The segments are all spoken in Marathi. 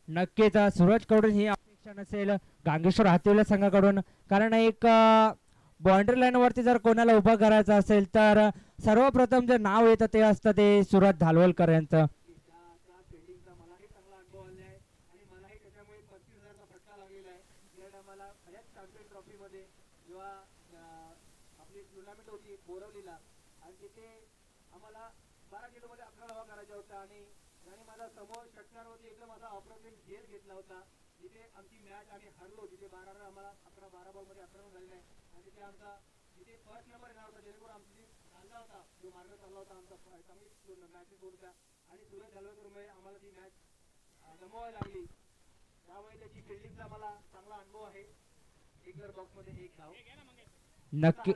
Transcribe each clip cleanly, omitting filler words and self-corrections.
नक्कीच सूरज कडून ही अपेक्षा नसेल गांगेश्वर हातीवल्या संघाकडून, कारण एक बाउंड्री लाईन वरती जर कोणाला उभं करायचं असेल तर सर्वप्रथम जे नाव येतं ते असतं ते सूरज धालवलकर यांचं. नक्की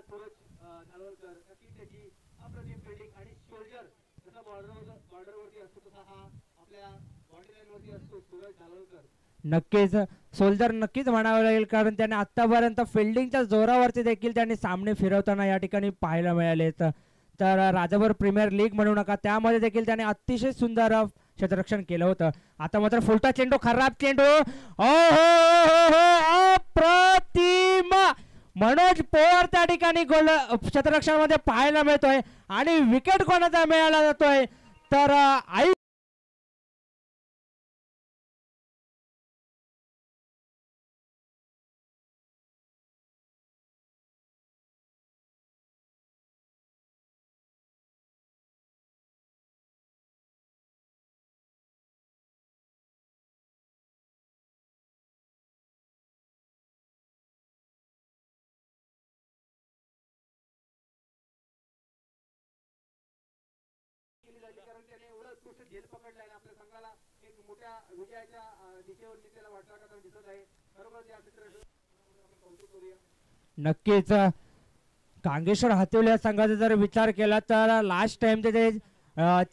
नक्कीच सोल्जर नक्कीच म्हणावं लागेल, कारण त्याने आतापर्यंत फिल्डिंगच्या जोरावरती देखील त्यांनी सामने फिरवताना या ठिकाणी पाहायला मिळाले. तर राजाभर प्रीमियर लीग म्हणू नका त्यामध्ये देखील त्याने अतिशय सुंदर क्षेत्ररक्षण केलं होतं. आता मात्र फुलटा चेंडू, खराब चेंडू, अप्रतिम मनोज पवार त्या ठिकाणी गोल क्षेत्ररक्षणामध्ये पाहायला मिळतोय आणि विकेट कोणाचा मिळाला जातोय तर आई नक्कीच कांगेश्वर हातीवल्या संघाचा जर विचार केला तर लास्ट टाइमचे ते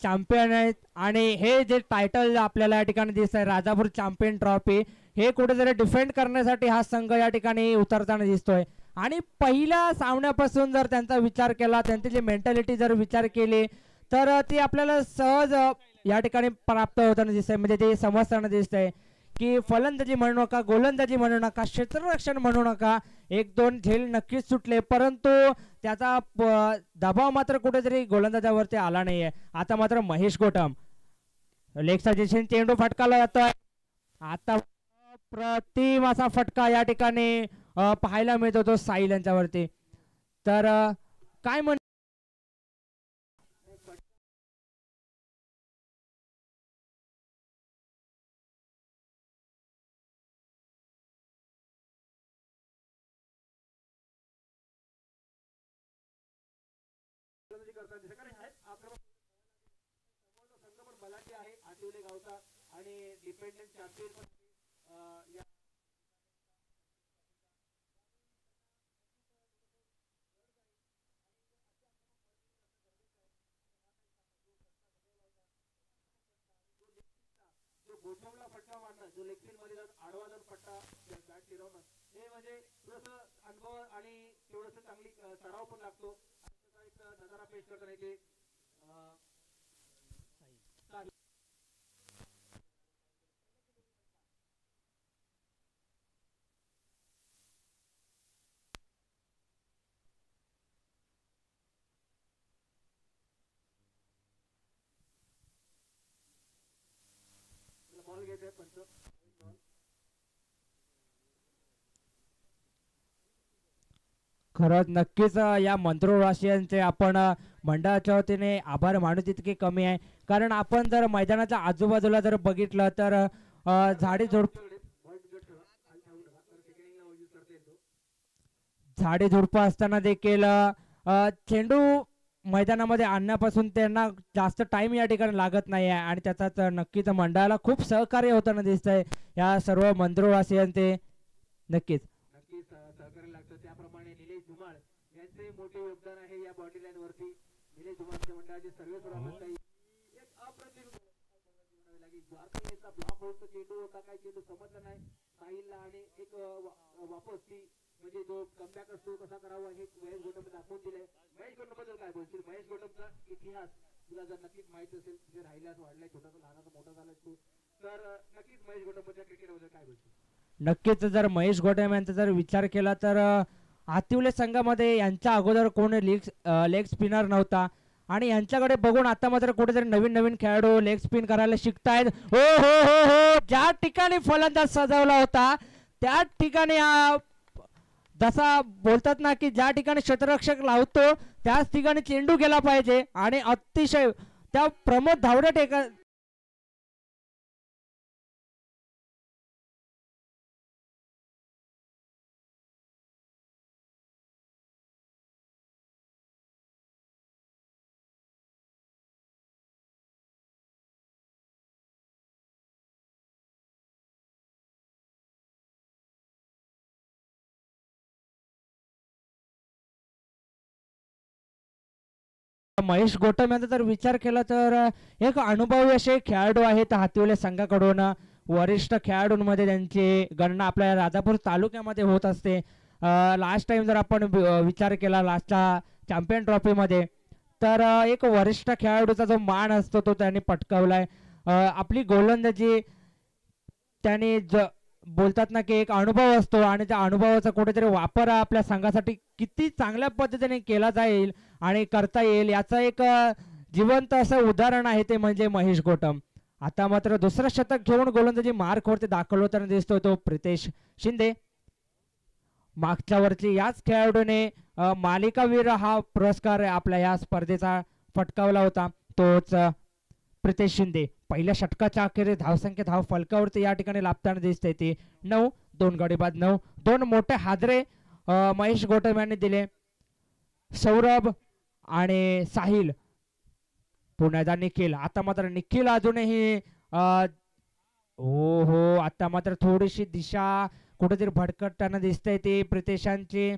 चॅम्पियन आहेत आणि हे जे टायटल आपल्याला या ठिकाणी दिसत आहे राजापूर चॅम्पियन ट्रॉफी, हे कुठेतरी डिफेंड करण्यासाठी हा संघ या ठिकाणी उतरताना दिसतोय. आणि पहिल्या सामन्यापासून जर त्यांचा विचार केला, त्यांची जी मेंटॅलिटी जर विचार केली तर ती आपल्याला सहज या ठिकाणी प्राप्त होताना दिसतंय. म्हणजे ते समजताना दिसतंय की फलंदाजी म्हणू नका, गोलंदाजी म्हणू नका, क्षेत्ररक्षण म्हणू नका, एक दोन झेल नक्कीच सुटले परंतु त्याचा दबाव मात्र कुठेतरी गोलंदाजावरती आला नाहीये. आता मात्र महेश गोटम लेग सजेशन चेंडू फटकाला जातोय. आता अप्रतिम असा फटका या ठिकाणी पाहायला मिळतो तो साहिल यांच्यावरती. तर काय म्हण खरंच नक्कीच या मंत्रोराशियांचे आपण मंडळाच्या वतीने आभार मानू तितके कमी आहे. कारण आपण जर मैदानाच्या आजूबाजूला जर बघितलं तर झाडे झुडपं असताना देखील चेंडू मैदानामध्ये आणण्यापासून त्यांना जास्त टाइम या ठिकाणी लागत नाही आहे आणि त्याचाच नक्कीच मंडळाला खूप सहकार्य होताना दिसतंय या सर्व मंत्रोराशियांचे. नक्कीच नक्कीच सहकार्य लागतं. त्याप्रमाणे निलेश धुमाळ यांचे मोठे योगदान आहे या बॉडी लाईन वरती. निलेश धुमाळच्या मंडळाचे सर्व सुरात एक अप्रतिम ब्लॉक होतो चेंडू होता, काय चेंडू समजला नाही साहिलला आणि एक वापस ती म्हणजे जो कमबॅक असतो कसा करावा हे महेश गोटम दाखवून दिले. महेश गोटम बद्दल काय बोलशील? महेश गोटमचा इतिहास तुला जर नक्कीच माहिती असेल, तुझे राहिल्यास वाढलाय, छोटासा लहानाचा मोठा झालाय तू, तर नक्कीच महेश गोटमच्या क्रिकेट बद्दल काय बोलशील? नक्कीच जर महेश गोटम यांचा जर विचार केला तर आतिवले संघामध्ये यांच्या अगोदर कोणी लेग स्पिनर नव्हता आणि यांच्याकडे बघून आता मात्र कुठेतरी नवीन नवीन खेळाडू लेग स्पिन करायला शिकतायत. हो हो हो हो, ज्या ठिकाणी फलंदाज सजवला होता त्या ठिकाणी जसा बोलतात ना की ज्या ठिकाणी क्षेत्ररक्षक लावतो त्याच ठिकाणी चेंडू गेला पाहिजे आणि अतिशय त्या प्रमोद धावडे महेश गोटम यांचा जर विचार केला तर एक अनुभवी असे खेळाडू आहेत हातिवले संघाकडून. वरिष्ठ खेळाडूंमध्ये त्यांची गणना आपल्या राजापूर तालुक्यामध्ये होत असते. लास्ट टाइम जर आपण विचार केला लास्टच्या चॅम्पियन ट्रॉफीमध्ये तर एक वरिष्ठ खेळाडूचा जो मान असतो तो त्यांनी पटकावलाय. आपली गोलंदाजी त्यांनी बोलतात ना की एक अनुभव असतो आणि त्या अनुभवाचा कुठेतरी वापर आपल्या संघासाठी किती चांगल्या पद्धतीने केला जाईल आणि करता येईल याचं एक जिवंत असं उदाहरण आहे ते म्हणजे महेश गोटम. आता मात्र दुसरं शतक घेऊन गोलंदाजी मार्कवरती दाखल होताना दिसतोय तो प्रितेश शिंदे. मागच्या वर्षी याच खेळाडूने मालिकावीर हा पुरस्कार आपल्या या स्पर्धेचा फटकावला होता, तोच प्रितेश शिंदे. पहिल्या षटकाच्या अखेरीस धावसंख्या धाव फलकावरती या ठिकाणी लाभताना दिसते ती 9. 2 गडी बाद 9. 2 मोठे हादरे महेश गोटम यांनी दिले. सौरभ आणि साहिल, पुण्याचा निखिल. आता मात्र निखिल अजूनही हो हो, आता मात्र थोडीशी दिशा कुठेतरी भडकटताना दिसते ती प्रितेशांची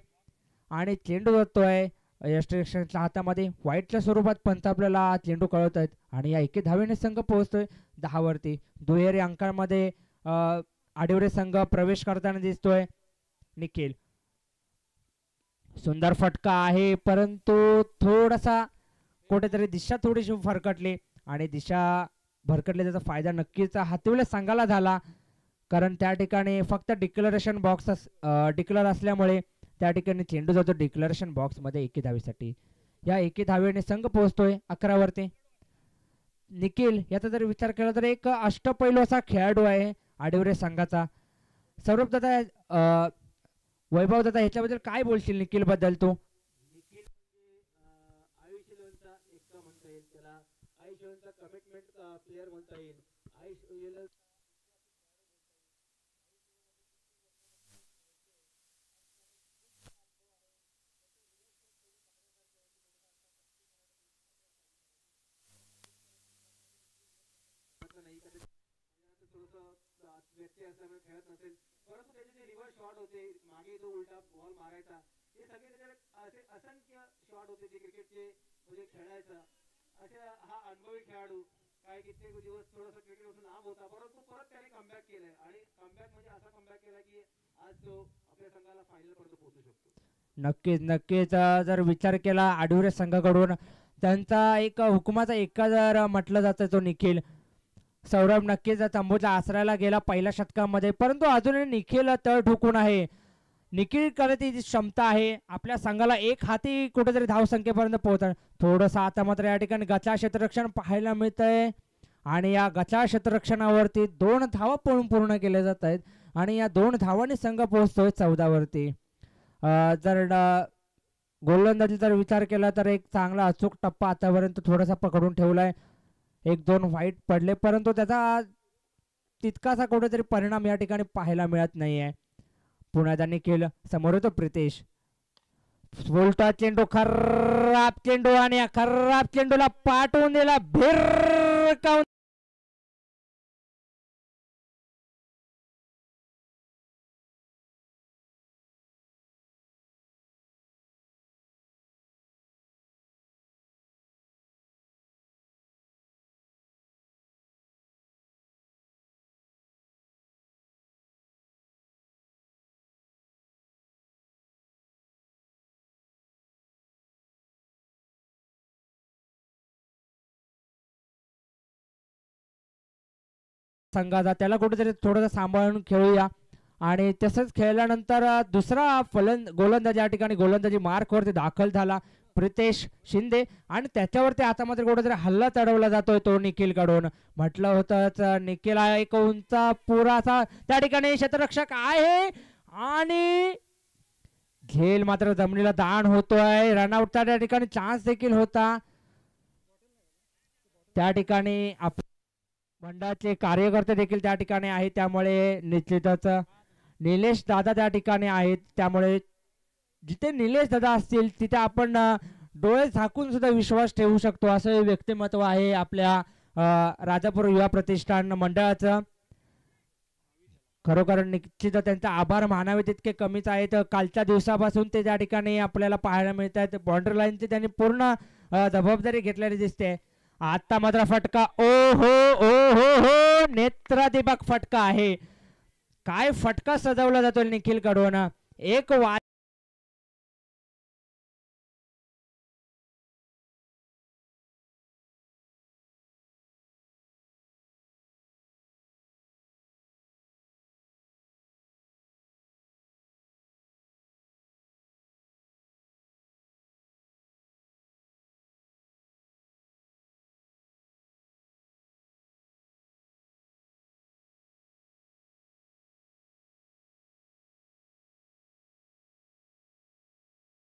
आणि चेंडू जातोय यष्टीरक्षणच्या हातामध्ये. वाईटच्या स्वरूपात पंच आपल्याला चेंडू कळवत आहेत आणि या एके धावेने संघ पोहोचतोय 10 वरती. दुहेरी अंकांमध्ये आडिवरे संघ प्रवेश करताना दिसतोय. निखिल, सुंदर फटका आहे परंतु थोडासा कुठेतरी दिशा थोडीशी फरकटली आणि दिशा भरकटली त्याचा फायदा नक्कीच हातिवले संघाला झाला, कारण त्या ठिकाणी फक्त डिक्लरेशन बॉक्स डिक्लेअर असल्यामुळे त्या ठिकाणी चेंडू जातो डिक्लरेशन बॉक्स मध्ये एके धावेसाठी. या एके धावेने संघ पोहोचतोय 11 वरती. निखिल याचा जर विचार केला तर एक अष्टपैलू असा खेळाडू आहे आडिवरे संघाचा. सौरभ दादा, वैभव दादा, ह्याच्याबद्दल काय बोलशील निखिल बद्दल तू? निखिल म्हणजे आयुष्यचा एक म्हणता येईल, त्याला आयुष्यचा कमिटमेंट प्लेअर म्हणता येईल. आयुष्य नाही थोडस व्यक्ती असल्यामुळे खेळत नसेल, परंतु त्याचे जे रिव्हर्स शॉट होते, मागे जो उलटा बॉल मारायचा, हे सगळे त्याच्याकडे असे असंख्य शॉट होते जे क्रिकेटचे म्हणजे खेळायचा. असे हा अनुभवी खेळाडू काय कित्येक दिवस थोडासा क्रिकेट पासून लांब होता, परंतु परत त्याने कमबॅक केलंय आणि कमबॅक म्हणजे असा कमबॅक केला की आज तो आपल्या संघाला फायनल पर्यंत पोहोचू शकतो. नक्कीच नक्कीच. जर विचार केला आडिवरे संघाकडून त्यांचा एक हुकुमाचा एका जर म्हटलं जातं तो निखिल. सौरभ नक्कीच तंबूच्या आसऱ्याला गेला पहिल्या शतकामध्ये, परंतु अजूनही निखिल तळ ठोकून आहे. निखिल करत जी क्षमता आहे आपल्या संघाला एक हाती कुठेतरी धावसंख्येपर्यंत पोहोचणार. थोडंसं आता मात्र या ठिकाणी गचा क्षेत्ररक्षण पाहायला मिळतंय आणि या गचा क्षेत्ररक्षणावरती 2 धावा पूर्ण केले जात आहेत आणि या 2 धावांनी संघ पोहोचतोय 14 वरती. जर गोलंदाजी जर विचार केला तर एक चांगला अचूक टप्पा आतापर्यंत थोडासा पकडून ठेवलाय. 1-2 वाईट पडले परंतु त्याचा तितकासा कुठेतरी परिणाम या ठिकाणी पाहायला मिळत नाहीये. पुण्याचा निखिल, समोर येतो प्रितेश. उलटा चेंडू, खराब चेंडू आणि या खराब चेंडूला पाठवून दिला भिरकावून संघाचा त्याला कुठेतरी थोडंसं सांभाळून खेळूया. आणि तसंच खेळल्यानंतर दुसरा गोलंदाज या ठिकाणी गोलंदाजी मार्कवरती दाखल झाला प्रितेश शिंदे आणि त्याच्यावरती आता मात्र कुठेतरी हल्ला चढवला जातोय तो निखिलकडून. म्हटलं होतं निखिल हा एक उंचा पुराचा त्या ठिकाणी क्षेत्ररक्षक आहे आणि झेल मात्र जमिनीला दान होतोय. रनआउटचा त्या ठिकाणी चान्स देखील होता. त्या ठिकाणी मंडळाचे कार्यकर्ते देखील त्या ठिकाणी आहेत त्यामुळे निश्चितच निलेश दादा त्या ठिकाणी आहेत. त्यामुळे जिथे निलेश दादा असतील तिथे आपण डोळे झाकून सुद्धा विश्वास ठेवू शकतो असं व्यक्तिमत्व आहे आपल्या राजापूर युवा प्रतिष्ठान मंडळाचं. खरोखर निश्चित त्यांचा आभार मानावे तितके कमीच आहेत. कालच्या दिवसापासून ते त्या ठिकाणी आपल्याला पाहायला मिळत आहेत. बॉर्डर लाईनची त्यांनी पूर्ण जबाबदारी घेतलेली दिसते. आता मात्र फटका ओ हो नेत्रदीपक फटका आहे. काय फटका सजवला जातो निखिल कडून. एक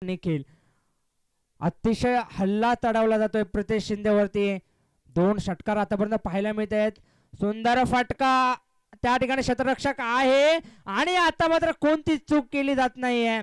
निखिल अतिशय हल्ला चढवला जातोय प्रितेश शिंदेवरती. 2 षटकार आतापर्यंत पाहायला मिळत आहेत. सुंदर फटका त्या ठिकाणी क्षेत्ररक्षक आहे आणि आता मात्र कोणतीच चूक केली जात नाहीये.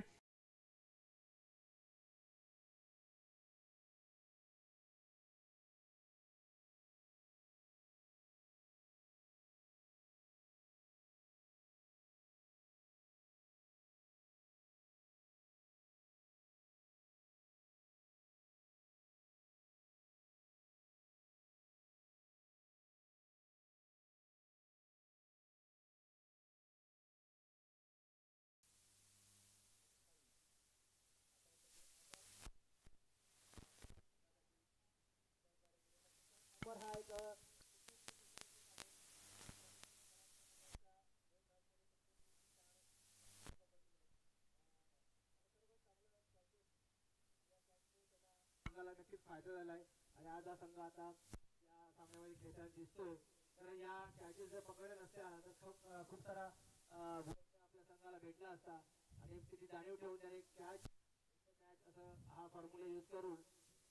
नक्कीच फायदा झालाय आणि आज हा संघ आता या सामन्यामध्ये खेळताना दिसतोय. तर या कॅचेस जर पकडले नसत्या तर खूप सारा आपल्या संघाला भेटला असता आणि तिची जाणीव ठेवून त्याने कॅच मॅच असं हा फॉर्म्युला यूज करून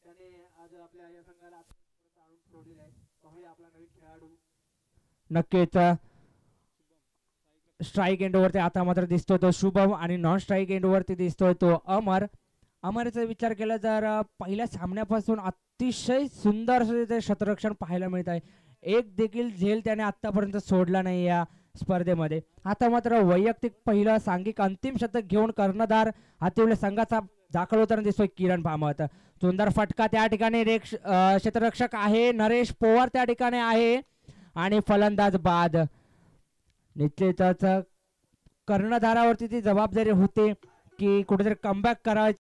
त्याने आज आपल्या या संघाला आणून सोडलेला आहे. पाहूया आपला नवीन खेळाडू. नक्कीच स्ट्राईक एंडवरती आता मात्र दिसतोय तो शुभम आणि नॉन स्ट्राईक एंडवरती दिसतोय तो अमर. अमरचा विचार केला तर पहिल्या सामन्यापासून अतिशय सुंदर क्षेत्ररक्षण पाहायला मिळत आहे. एक देखील झेल त्याने आतापर्यंत सोडला नाही या स्पर्धेमध्ये. आता मात्र वैयक्तिक पहिलं सांघिक अंतिम शतक घेऊन कर्णधार हातीवले संघाचा दाखल होताना दिसतोय किरण भामत. सुंदर फटका त्या ठिकाणी क्षेत्ररक्षक आहे नरेश पोवार त्या ठिकाणी आहे आणि फलंदाज बाद. निश्चितच कर्णधारावरती ती जबाबदारी होते की कुठेतरी कमबॅक करायची.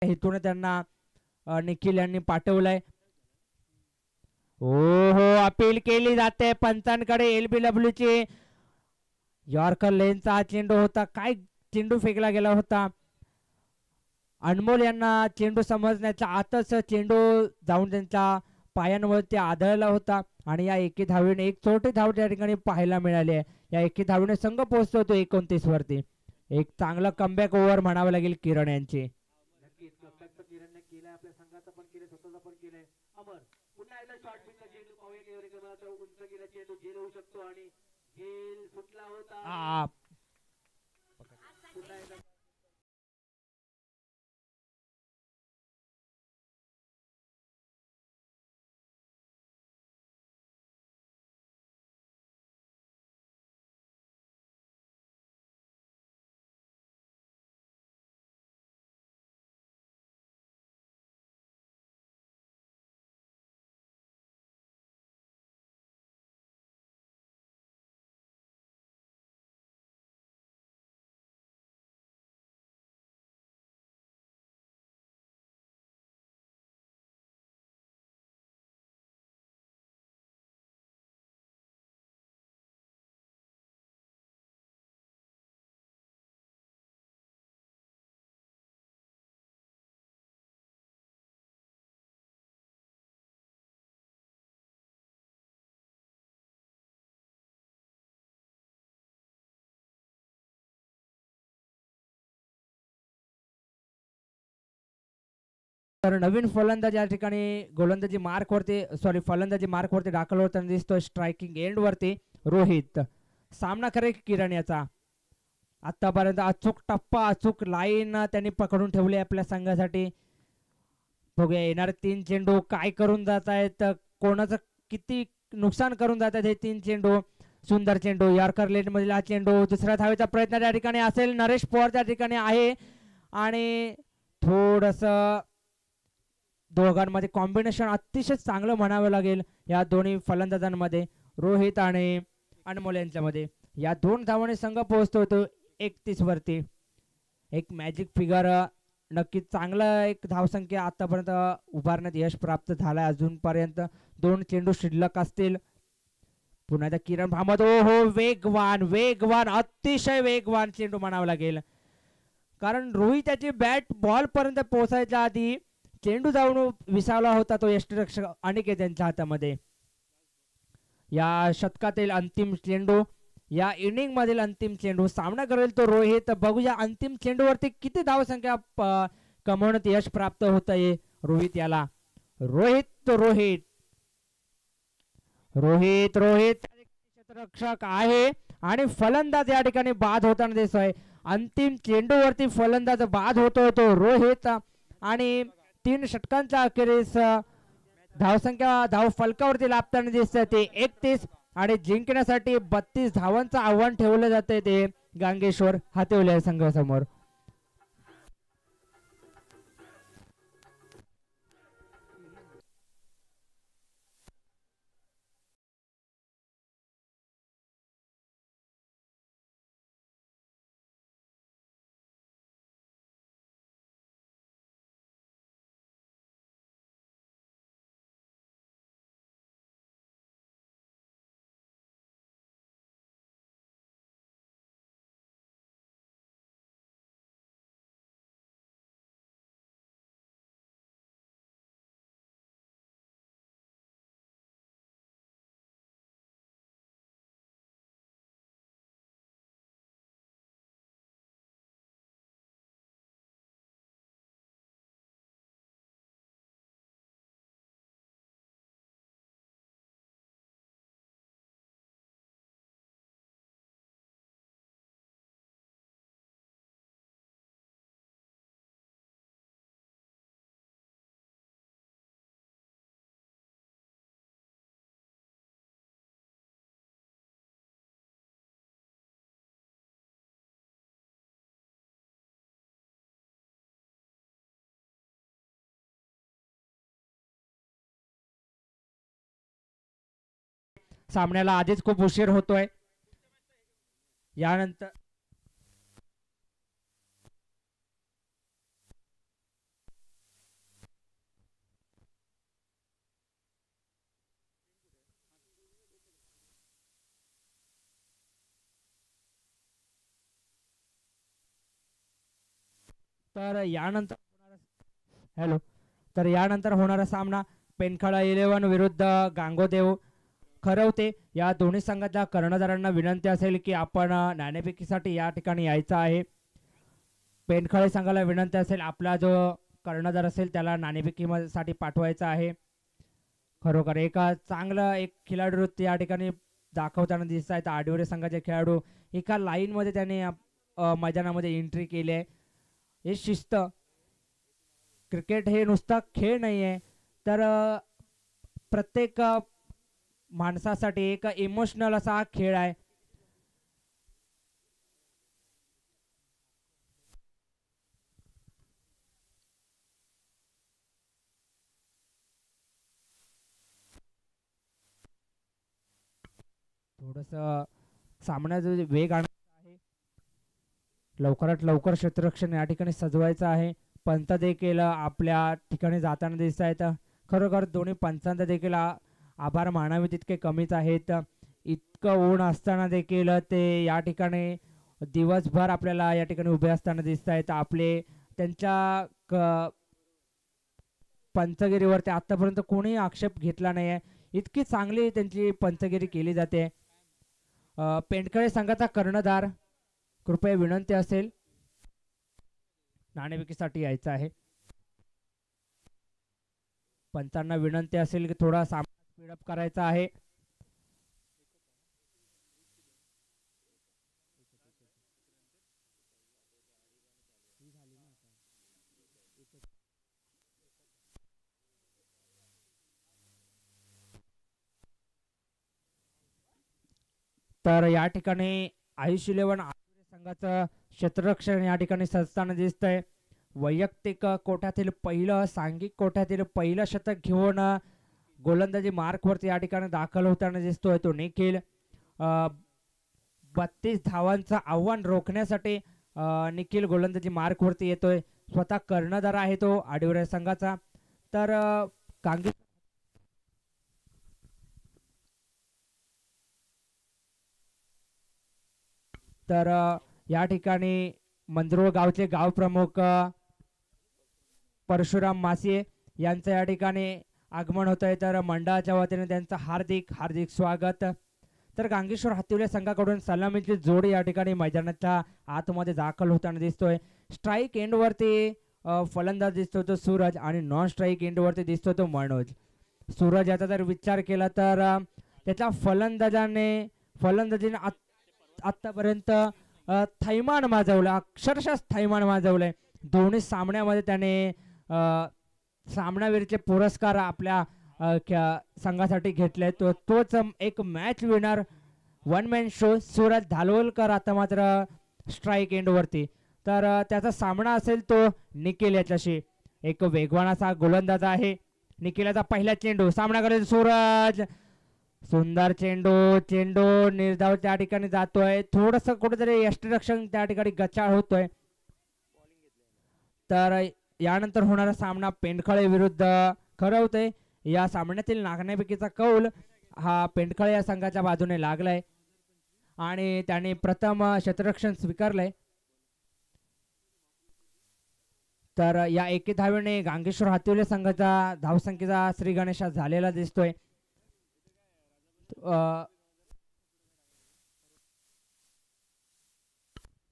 हेतून त्यांना निखिल यांनी पाठवलंय. हो अपील केली जाते पंचांकडे. LBW ची यॉर्कर लेनचा चेंडू होता. काय चेंडू फेकला गेला होता. अनमोल यांना चेंडू समजण्याच्या आतच चेंडू जाऊन त्यांच्या पायांवरती आदळला होता आणि या एकी धावेने एक छोटी धाव त्या ठिकाणी पाहायला मिळाली आहे. या एकी धावेने संघ पोहोचतो तो 29 वरती. एक चांगला कमबॅक ओव्हर म्हणावं लागेल किरण यांची. नक्कीच कमबॅक किरणने केलाय, आपल्या संघाचा पण केलंय, स्वतःचा पण केलंय. अमर पुन्हा एकदा शॉर्ट पिचचा चेंडू पाहूया की एवढे क्रमांकाचा उंच गेला चेंडू झेल होऊ शकतो आणि झेल सुटला होता. पुन्हा एकदा तर नवीन फलंदाज या ठिकाणी गोलंदाजी मार्क वरती फलंदाजी मार्क वरती दाखल होताना दिसतोय स्ट्रायकिंग एंड वरती रोहित. सामना करे किरण याचा. आतापर्यंत अचूक टप्पा अचूक लाईन त्यांनी पकडून ठेवली आपल्या संघासाठी. बघूया येणारे 3 चेंडू काय करून जात आहेत, कोणाचं किती नुकसान करून जात आहेत हे 3 चेंडू. सुंदर चेंडू यॉर्कर लेट मधील हा चेंडू. दुसऱ्या धावेचा प्रयत्न त्या ठिकाणी असेल, नरेश पवार त्या ठिकाणी आहे आणि थोडस दोघांमध्ये कॉम्बिनेशन अतिशय चांगलं म्हणावं लागेल या दोन्ही फलंदाजांमध्ये, रोहित आणि अनमोल यांच्यामध्ये. या 2 धावांनी संघ पोहोचतो तो 31 वरती. एक मॅजिक फिगर नक्कीच चांगला एक धावसंख्या आतापर्यंत उभारण्यात यश प्राप्त झालंय. अजूनपर्यंत 2 चेंडू शिल्लक असतील. पुन्हा एकदा किरण भामद. ओ हो वेगवान वेगवान अतिशय वेगवान चेंडू म्हणावं लागेल, कारण रोहित त्याची बॅट बॉल पर्यंत पोहोचायच्या आधी चेंडू जाऊन विसावला होता तो यष्टिरक्षक अनिकेत यांच्या हातामध्ये. या शतकातील अंतिम चेंडू, या इनिंग मधील अंतिम चेंडू सामना करेल तो रोहित. बघूया अंतिम चेंडूवरती किती धावसंख्या कमवण्यात यश प्राप्त होत आहे रोहित याला. रोहित रोहित रोहित रोहित क्षेत्ररक्षक आहे आणि फलंदाज या ठिकाणी बाद होताना दिसतोय. अंतिम चेंडूवरती फलंदाज बाद होतो तो रोहित आणि 3 षटकांच्या अखेरीस धावसंख्या धाव फलकावरती लाभताना दिसते ते 31 आणि जिंकण्यासाठी 32 धावांचं आव्हान ठेवलं जाते ते गांगेश्वर हातेवले संघासमोर. सामन्याला आधीच खूप उशीर होतोय. यानंतर तर यानंतर होणारा सामना पेनखळा 11 विरुद्ध गांगोदेव खरवते या दोन्ही संघाच्या कर्णधारांना विनंती असेल की आपण नाणेफेकीसाठी या ठिकाणी यायचं आहे. पेनखळे संघाला विनंती असेल आपला जो कर्णधार असेल त्याला नाणेफेकीसाठी पाठवायचा आहे. खरोखर एक चांगलं एक खेळाडू या ठिकाणी दाखवताना दिसत आहेत. आडिवरे संघाचे खेळाडू एका लाईन मध्ये त्याने मैदानामध्ये एंट्री केली आहे. हे शिस्त. क्रिकेट हे नुसता खेळ नाही आहे तर प्रत्येक माणसासाठी एक इमोशनल असा हा खेळ आहे. थोडस सामन्याचा वेग आणायचा आहे. लवकरात लवकर क्षेत्ररक्षण या ठिकाणी सजवायचं आहे. पंत देखील आपल्या ठिकाणी जाताना दिसत आहेत. खरोखर दोन्ही पंचांचा देखील आभार मानावे तितके कमीच आहेत. इतकं ऊन असताना देखील ते या ठिकाणी दिवसभर आपल्याला या ठिकाणी उभे असताना दिसत आहेत. आपले त्यांच्या पंचगिरीवरती आतापर्यंत कोणी आक्षेप घेतला नाही आहे. इतकी चांगली त्यांची पंचगिरी केली जाते. पेंडकळे संघाचा कर्णधार कृपया विनंती असेल नाणेफेकीसाठी यायचं आहे. पंचांना विनंती असेल की थोडा सामना स्पीडअप करायचा आहे. तर या ठिकाणी आयुष 11 संघाचं क्षेत्ररक्षण या ठिकाणी सजताना दिसतंय. वैयक्तिक कोट्यातील पहिलं सांघिक कोट्यातील पहिलं शतक घेऊन गोलंदाजी मार्कवरती या ठिकाणी दाखल होताना दिसतोय तो निखिल. 32 धावांचं आव्हान रोखण्यासाठी निखिल गोलंदाजी मार्कवरती येतोय. स्वतः कर्णधार आहे तो आडिवरे संघाचा. तर कांगी तर या ठिकाणी मंदरूळ गावचे गाव प्रमुख परशुराम मासिये यांचं या ठिकाणी आगमन होत आहे. तर मंडळाच्या वतीने त्यांचं हार्दिक हार्दिक स्वागत. तर गांगेश्वर हातिवले संघाकडून सलामीची जोडी या ठिकाणी मैदानाच्या आतमध्ये दाखल होताना दिसतोय. स्ट्राईक एंडवरती फलंदाज दिसतो तो सूरज आणि नॉन स्ट्राईक एंडवरती दिसतो तो मनोज. सूरज याचा जर विचार केला तर त्याच्या फलंदाजीने आतापर्यंत थैमान माजवलं, अक्षरशः थैमान माजवलंय. दोन्ही सामन्यामध्ये त्याने सामनावीरचे पुरस्कार आपल्या संघासाठी घेतले. तोच एक match winner one man show Suraj Dhalwalkar आता मात्र स्ट्राईक एंडवरती. तर त्याचा सामना असेल तो निखिल याच्याशी. एक वेगवान असा गोलंदाज आहे निखिलाचा. पहिला चेंडू सामना करेल सूरज. सुंदर चेंडू निर्धाव त्या ठिकाणी जातोय. थोडस कुठेतरी यष्टिरक्षण त्या ठिकाणी गचाळ होतोय. तर यानंतर होणारा सामना पेंडखळे विरुद्ध खरवते. या सामन्यातील नाणेफेकीचा कौल हा पेंडखळे या संघाच्या बाजूने लागलाय आणि त्याने प्रथम क्षेत्ररक्षण स्वीकारलंय. तर या एके धावेने गांगेश्वर हातिवले संघाचा धावसंख्येचा श्री गणेशा झालेला दिसतोय.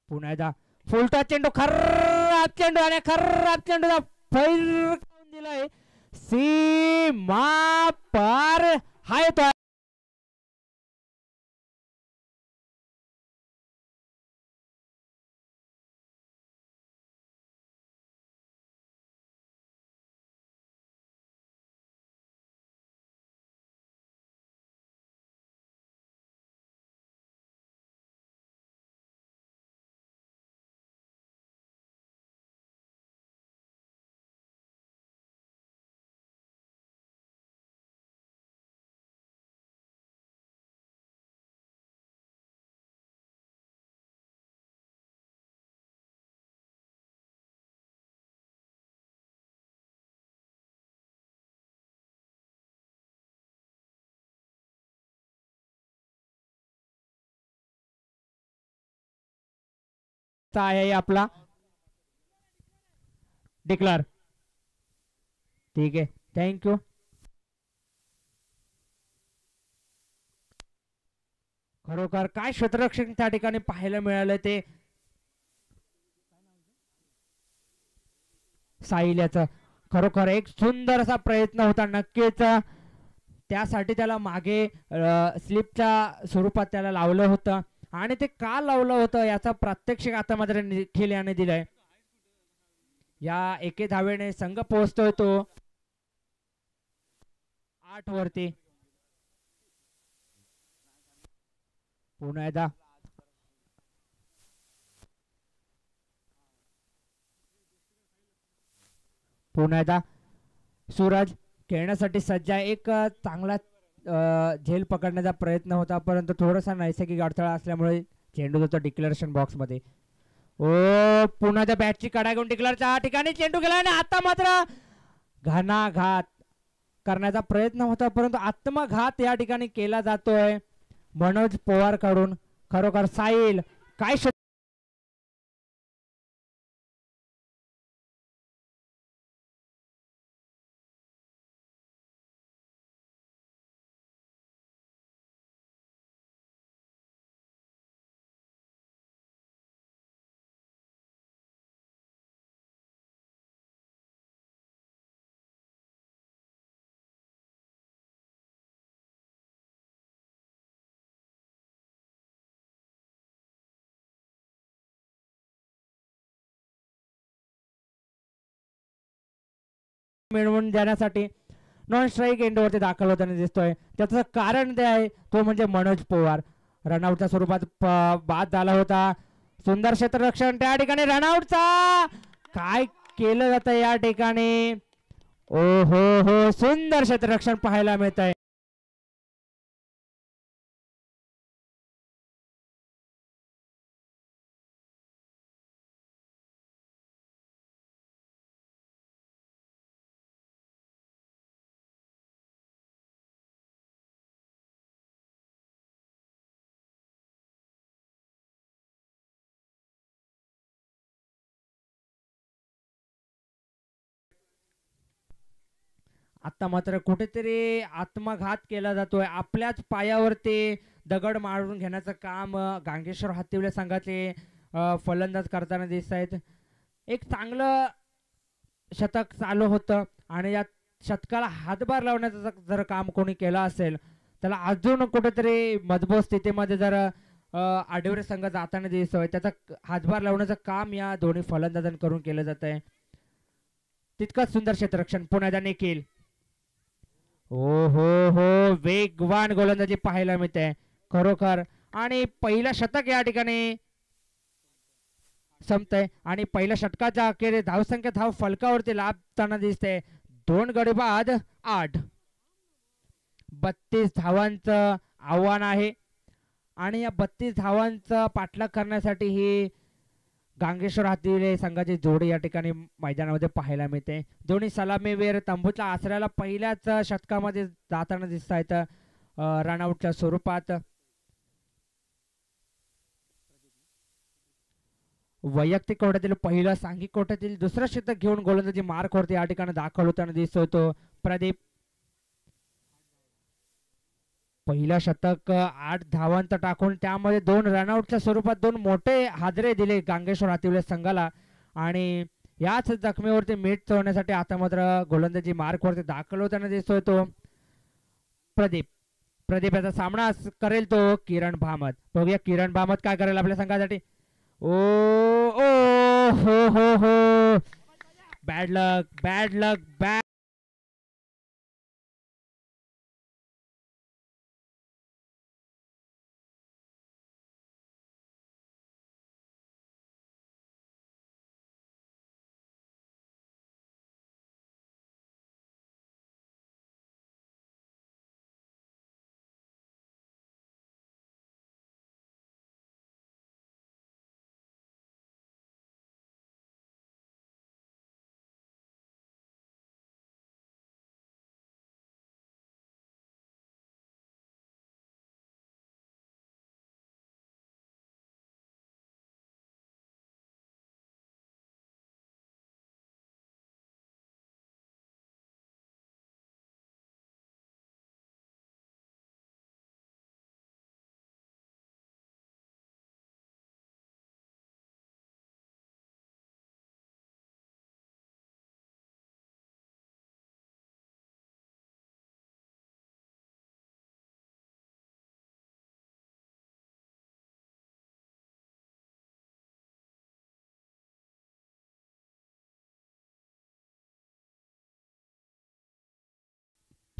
पुन्हा एकदा फुलटा चेंडू, खराब चेंडू आणि खराब चेंडूचा फैर काढून दिलाय. सीमा पार हाय तो आहे आपला डिक्लेअर. ठीक आहे, थँक्यू. खरोखर काय क्षेत्ररक्षण त्या ठिकाणी पाहायला मिळालं ते साहिल याचं. खरोखर एक सुंदर असा प्रयत्न होता नक्कीच. त्यासाठी त्याला मागे स्लिपच्या स्वरूपात त्याला लावलं होतं आणि ते का लावलं होतं याचा प्रात्यक्षिक आता मात्र निखिल याने दिलंय. या एके धावेने संघ पोहोचतोय तो 8 वरती. पुन्हा एकदा सूरज खेळण्यासाठी सज्ज आहे. एक चांगला झेल पकडण्याचा प्रयत्न होता परंतु थोडासा नैसर्गिक अडथळा असल्यामुळे चेंडू होता डिक्लेरेशन बॉक्स मध्ये. ओ पुन्हा त्या बॅटची कडा घेऊन डिक्लेअरच्या ठिकाणी चेंडू गेला आणि आता मात्र घणाघात करण्याचा प्रयत्न होता परंतु आत्मघात या ठिकाणी केला जातोय मनोज पवार कडून. खरोखर साहिल काय मिळवून देण्यासाठी नॉन स्ट्राईक एंडवरती दाखल होताना दिसतोय. त्याचं कारण ते आहे तो म्हणजे मनोज पवार. रनआउटच्या स्वरूपात बाद झाला होता. सुंदर क्षेत्ररक्षण त्या ठिकाणी रनआउटचा काय केलं जातं या ठिकाणी. ओ हो सुंदर क्षेत्ररक्षण पाहायला मिळत आहे. आता मात्र कुठेतरी आत्मघात केला जातोय. आपल्याच पायावरती दगड मारून घेण्याचं काम गांगेश्वर हत्तीवले संघाचे फलंदाज करताना दिसत आहेत. एक चांगलं शतक चालू होतं आणि या शतकाला हातभार लावण्याचं जर काम कोणी केलं असेल त्याला अजून कुठेतरी मजबूत स्थितीमध्ये जर आडिवरे संघ जाताना दिसतोय. त्याचा हातभार लावण्याचं काम या दोन्ही फलंदाजांकडून केलं जात आहे. तितकंच सुंदर क्षेत्ररक्षण पुन्हा निखिल. हो वेगवान गोलंदाजी पाहायला मिळते खरोखर. आणि पहिलं शतक या ठिकाणी संपतंय आणि पहिल्या षटकाच्या अखेर धावसंख्या धाव फलकावरती लाभताना दिसते. 2 गडी बाद 8. 32 धावांचं आव्हान आहे आणि या 32 धावांचा पाठलाग करण्यासाठी ही गांगेश्वर हत्तीवले संघाची जोडी या ठिकाणी मैदानामध्ये पाहायला मिळते. दोन्ही सलामीवीर तंबूच्या आसऱ्याला पहिल्याच षटकामध्ये जाताना दिसत आहेत रनआउटच्या स्वरूपात. वैयक्तिक कोट्यातील पहिलं, सांघिक कोट्यातील दुसरं शतक घेऊन गोलंदाजी मार्कवरती या ठिकाणी दाखल होताना दिसत होतो प्रदीप. पहिलं शतक 8 धावांत टाकून त्यामध्ये 2 रनआउटच्या स्वरूपात 2 मोठे हादरे दिले गांगेश्वर हत्तीवले संघाला आणि याच जखमीवरती मीठ चोळण्यासाठी आता मात्र गोलंदाजी मार्कवरती दाखल होताना दिसतोय तो प्रदीप. प्रदीप याचा सामना करेल तो किरण भामत. बघूया किरण भामत काय करेल आपल्या संघासाठी. ओ ओ हो बॅड लक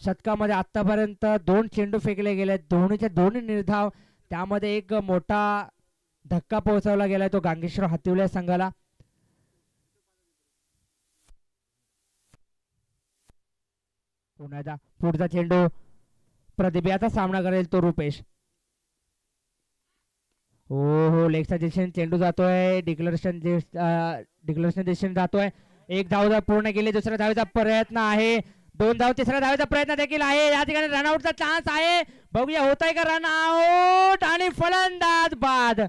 शतकामध्ये आतापर्यंत 2 चेंडू फेकले गेले, दोन्हीचे दोन्ही निर्धाव. त्यामध्ये एक मोठा धक्का पोहोचवला गेलाय तो गांगेश्वर हातिवले संघाला. पुन्हा पुढचा चेंडू प्रदीप, याचा सामना करेल तो रुपेश. हो लेगच्या दिशेने चेंडू जातोय, डिक्लेरेशन दिशेने जातोय. एक धाव पूर्ण केली, दुसऱ्या धावेचा प्रयत्न आहे, 2 धाव, तिसऱ्या धावेचा प्रयत्न देखील आहे. या ठिकाणी रनआउटचा चान्स आहे, बघूया होत आहे का रनआउट, आणि फलंदाज बाद.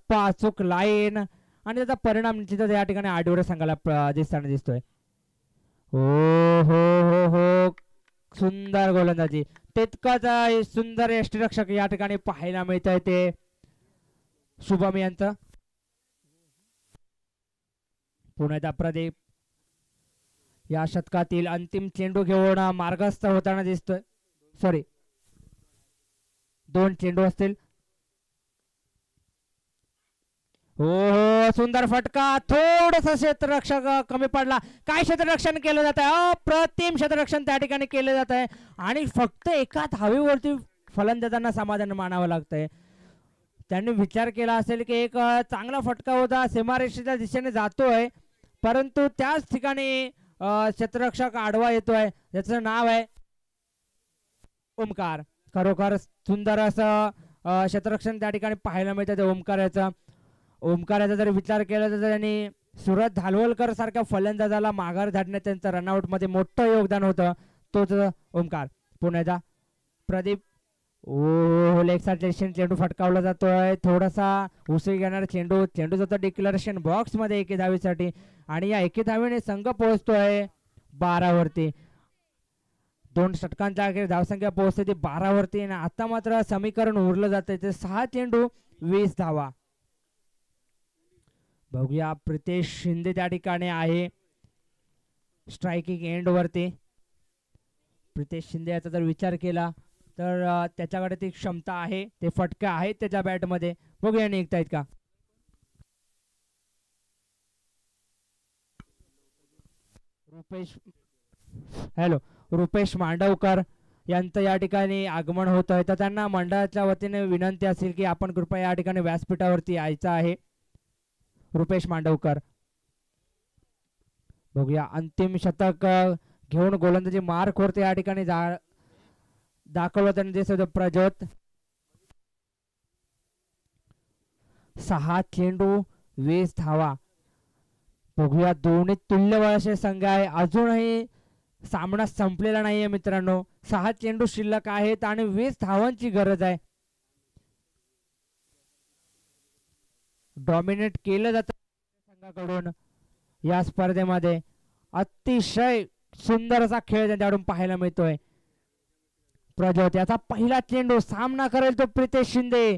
अचूक लाईन आणि त्याचा परिणाम निश्चितच या ठिकाणी आडवर संघाला दिसताना दिसतोय. हो हो हो हो सुंदर गोलंदाजी, तितकंच सुंदर यष्टीरक्षक या ठिकाणी पाहायला मिळत आहे ते शुभम यांचं. पुण्याचा प्रदीप या शतकातील अंतिम चेंडू घेऊन मार्गस्थ होताना दिसतोय. सॉरी 2 चेंडू असतील. हो हो सुंदर फटका, थोडस क्षेत्ररक्षक कमी पडला. काय क्षेत्ररक्षण केलं जात आहे, अप्रतिम क्षेत्ररक्षण त्या ठिकाणी केलं जात आहे, आणि फक्त एका धावेवरती फलंदाजांना समाधान मानावं लागतंय. त्यांनी विचार केला असेल की एक चांगला फटका होता, सीमारेषेच्या दिशेने जातोय, परंतु त्याच ठिकाणी क्षेत्ररक्षक आडवा येतोय, त्याचं नाव आहे ओमकार. खरोखर सुंदर असं क्षेत्ररक्षण त्या ठिकाणी पाहायला मिळतं ओमकाराचं. ओमकाराचा जर विचार केला तर त्यांनी सुरत धालवलकर सारख्या फलंदाजाला माघार धाडण्यात त्यांचं रनआउट मध्ये मोठं योगदान होतं, तोच ओमकार. पुण्याचा प्रदीप, ओ लेग साईड चेंडू फटकावला जातोय, थोडासा उसळी घेणारा चेंडू, चेंडू जातो डिक्लेरेशन बॉक्स मध्ये एके धावेसाठी, आणि या एके धावेने संघ पोहोचतोय 12 वरती. 2 षटकांच्या अखेर धावसंख्या पोहोचते ती 12 वरती, आणि आता मात्र समीकरण उरलं जाते ते 6 चेंडू 20 धावा. बघूया प्रितेश शिंदे त्या ठिकाणी आहे स्ट्रायकिंग एंड वरती. प्रितेश शिंदे याचा जर विचार केला तर त्याच्याकडे ती क्षमता आहे, ते फटका आहेत त्याच्या बॅटमध्ये. बघूया निघतायत का. रुपेश मांडवकर यांचं या ठिकाणी आगमन होत आहे, तर त्यांना मंडळाच्या वतीने विनंती असेल की आपण कृपया या ठिकाणी व्यासपीठावरती यायचं आहे. रुपेश मांडवकर, बघूया अंतिम शतक घेऊन गोलंदाजी मार्क वरती या ठिकाणी दाखवलं त्यांनी दिसत. प्रज्योत 6 चेंडू 20 धावा. बघूया दोन्ही तुल्यबळाचे संघ आहे, अजूनही सामना संपलेला नाहीये मित्रांनो. 6 चेंडू शिल्लक आहेत आणि 20 धावांची गरज आहे. डॉमिनेट केलं जातं संघाकडून या स्पर्धेमध्ये. अतिशय सुंदर असा खेळ त्यांच्याकडून पाहायला मिळतोय. प्रज्योत याचा पहिला चेंडू, सामना करेल तो प्रितेश शिंदे.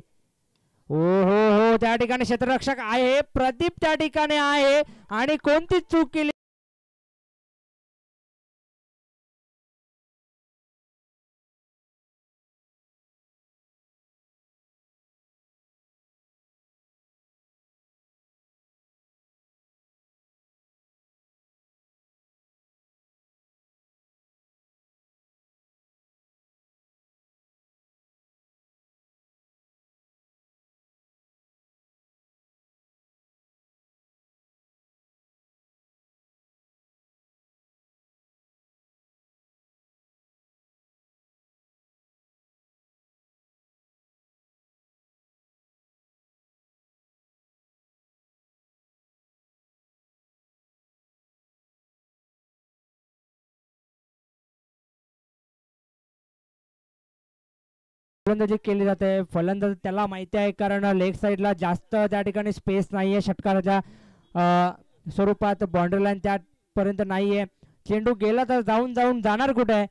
हो हो हो त्या ठिकाणी क्षेत्ररक्षक आहे, प्रदीप त्या ठिकाणी आहे, आणि कोणती चूक केली फलंदाजी केली जाते. फलंदाज त्याला माहिती आहे, कारण लेग साईडला जास्त त्या ठिकाणी स्पेस नाही आहे षटकाराच्या स्वरूपात. बाउंड्री लाईन त्यापर्यंत नाही आहे. चेंडू गेला तर जाऊन जाणार कुठे आहे?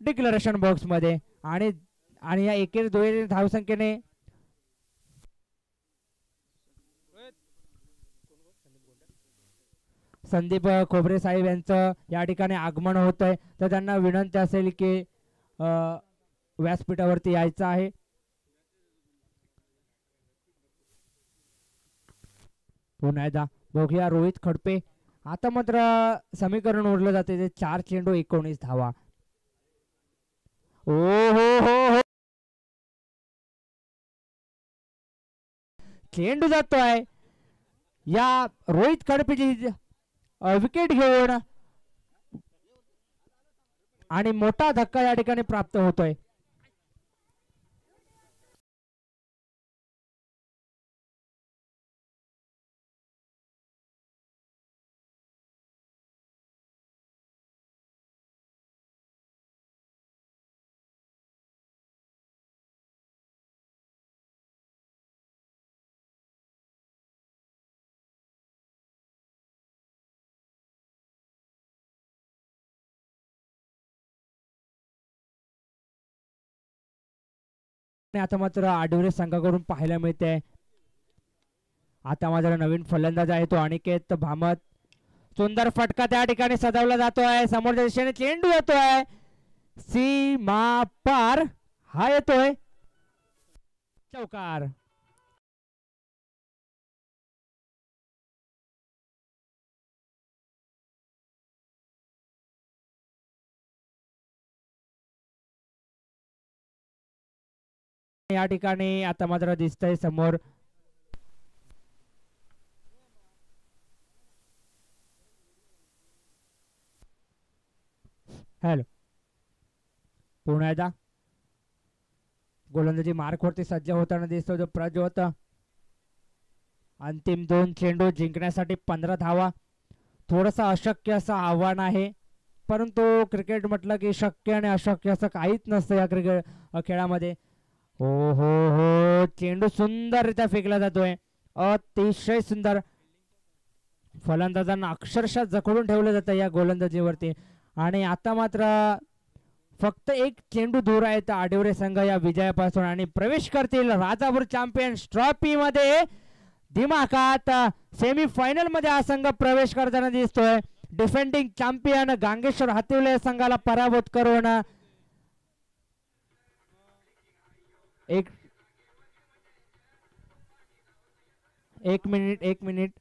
डिक्लरेशन बॉक्समध्ये. आणि या एकेरी दुहेरी धावसंख्येने संदीप खोबरे साहेब यांचं या ठिकाणी आगमन होत आहे. तर त्यांना विनंती असेल की व्यासपीठावरती यायचं आहे. पुन्हा एकदा बघूया रोहित खडपे. आता मात्र समीकरण उरलं जाते ते 4 चेंडू 19 धावा. ओ हो, चेंडू जातोय या रोहित खडपेची विकेट घेऊन आणि मोठा धक्का या ठिकाणी प्राप्त होतोय. आता मात्र आडिवरे संघाकडून पाहायला मिळते. आता मात्र नवीन फलंदाज आहे तो अनिकेत भामत. सुंदर फटका त्या ठिकाणी सजवला जातोय. समोरच्या दिशेने चेंडू येतोय सीमा पार. हा येतोय चौकार. या ठिकाणी आता मात्र दिसतंय समोर हॅलो पुन्हा एकदा गोलंदाजी मार्क वरती सज्ज होताना दिसतो जो प्रज्वत. अंतिम 2 चेंडू जिंकण्यासाठी 15 धावा. थोडंसं अशक्य असं आव्हान आहे, परंतु क्रिकेट म्हटलं की शक्य आणि अशक्य असं काहीच नसतं या क्रिकेट खेळामध्ये. हो हो हो, चेंडू सुंदररित्या फेकला जातोय. अतिशय सुंदर. फलंदाजांना अक्षरशः जखडून ठेवलं जातं या गोलंदाजीवरती. आणि आता मात्र फक्त 1 चेंडू दूर आहे आडिवरे संघ या विजयापासून आणि प्रवेश करतील राजापूर चॅम्पियन्स ट्रॉफी मध्ये. दिमाखात सेमी फायनल मध्ये हा संघ प्रवेश करताना दिसतोय. डिफेंडिंग चॅम्पियन गांगेश्वर हातिवले संघाला पराभूत करून एक मिनिट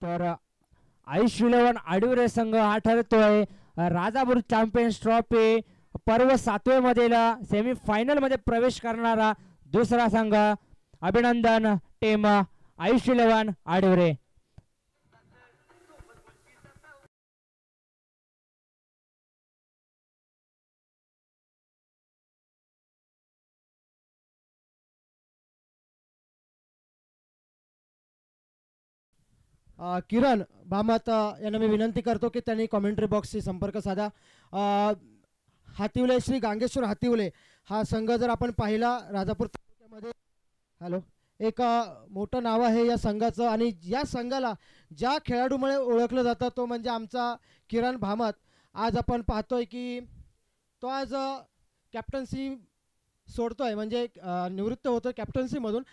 तर आयुष 11 आडिवरे संघ हा ठरतोय राजापूर चॅम्पियन्स ट्रॉफी पर्व 7वे मधील सेमी फायनल मध्ये प्रवेश करणारा दुसरा संघ. अभिनंदन टीम आयुष 11 आडिवरे. किरण भामत यांना मी विनंती करतो की त्यांनी कॉमेंट्री बॉक्सशी संपर्क साधा. हातिवले श्री गांगेश्वर हातिवले हा संघ जर आपण पाहिला राजापूर तालुक्यामध्ये हॅलो एक मोठं नाव आहे या संघाचं. आणि या संघाला ज्या खेळाडूमुळे ओळखलं जातं तो म्हणजे आमचा किरण भामत. आज आपण पाहतोय की तो आज कॅप्टन्सी सोडतोय, म्हणजे निवृत्त होतोय कॅप्टन्सीमधून.